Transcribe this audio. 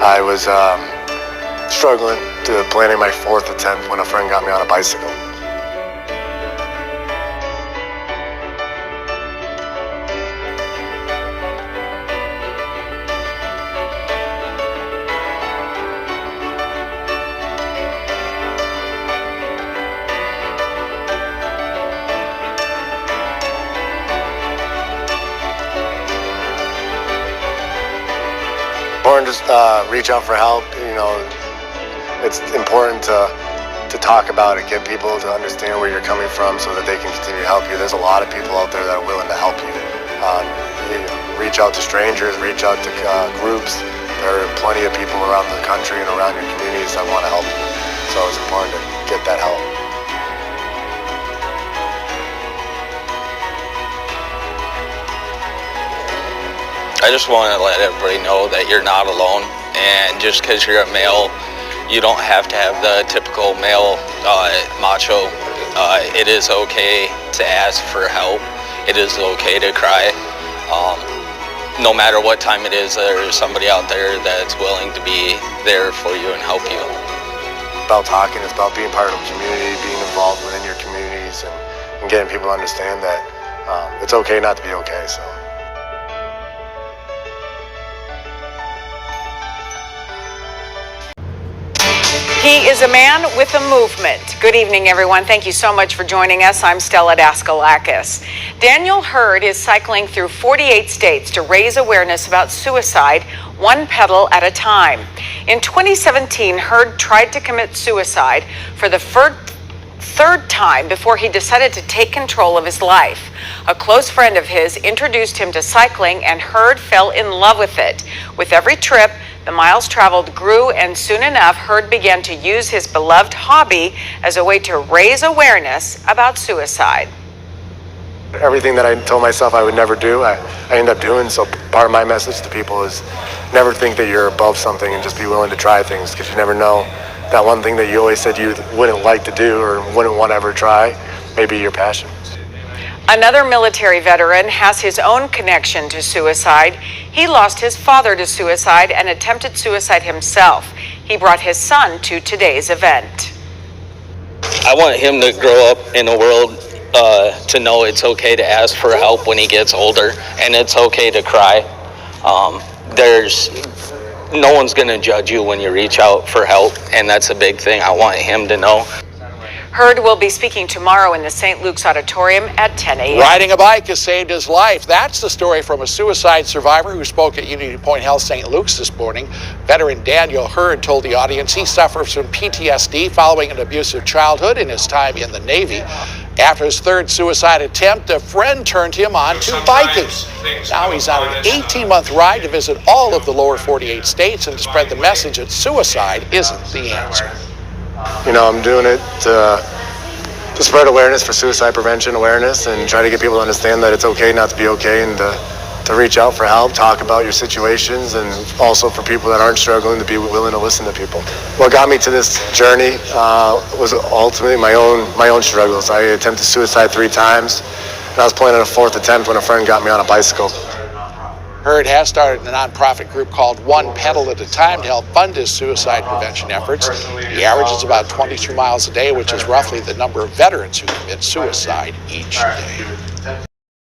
I was struggling to planning my 4th attempt when a friend got me on a bicycle. Important to reach out for help. It's important to talk about it, get people to understand where you're coming from so that they can continue to help you. There's a lot of people out there that are willing to help you. Reach out to strangers, reach out to groups. There are plenty of people around the country and around your communities that want to help you. So it's important to get that help. I just want to let everybody know that you're not alone, and just because you're a male, you don't have to have the typical male macho. It is okay to ask for help. It is okay to cry. No matter what time it is, there's somebody out there that's willing to be there for you and help you. It's about talking, it's about being part of the community, being involved within your communities, and getting people to understand that it's okay not to be okay. So. He is a man with a movement. Good evening, everyone. Thank you so much for joining us. I'm Stella Daskalakis. Daniel Hurd is cycling through 48 states to raise awareness about suicide, one pedal at a time. In 2017, Hurd tried to commit suicide for the third time before he decided to take control of his life. A close friend of his introduced him to cycling, and Hurd fell in love with it. With every trip, the miles traveled grew, and soon enough, Hurd began to use his beloved hobby as a way to raise awareness about suicide. Everything that I told myself I would never do, I end up doing. So part of my message to people is never think that you're above something, and just be willing to try things, because you never know that one thing that you always said you wouldn't like to do or wouldn't want to ever try may be your passion. Another military veteran has his own connection to suicide. He lost his father to suicide and attempted suicide himself. He brought his son to today's event. I want him to grow up in a world to know it's okay to ask for help when he gets older, and it's okay to cry. No one's going to judge you when you reach out for help, and that's a big thing I want him to know. Hurd will be speaking tomorrow in the St. Luke's Auditorium at 10 a.m. Riding a bike has saved his life. That's the story from a suicide survivor who spoke at UnityPoint Health St. Luke's this morning. Veteran Daniel Hurd told the audience he suffers from PTSD following an abusive childhood in his time in the Navy. After his third suicide attempt, a friend turned him on to biking. Now he's on an 18-month ride to visit all of the lower 48 states and to spread the message that suicide isn't the answer. I'm doing it to spread awareness for suicide prevention awareness, and try to get people to understand that it's okay not to be okay, and to reach out for help, talk about your situations, and also for people that aren't struggling to be willing to listen to people. What got me to this journey was ultimately my own struggles. I attempted suicide 3 times, and I was planning a 4th attempt when a friend got me on a bicycle. Hurd has started a nonprofit group called One Pedal at a Time to help fund his suicide prevention efforts. He averages about 22 miles a day, which is roughly the number of veterans who commit suicide each day.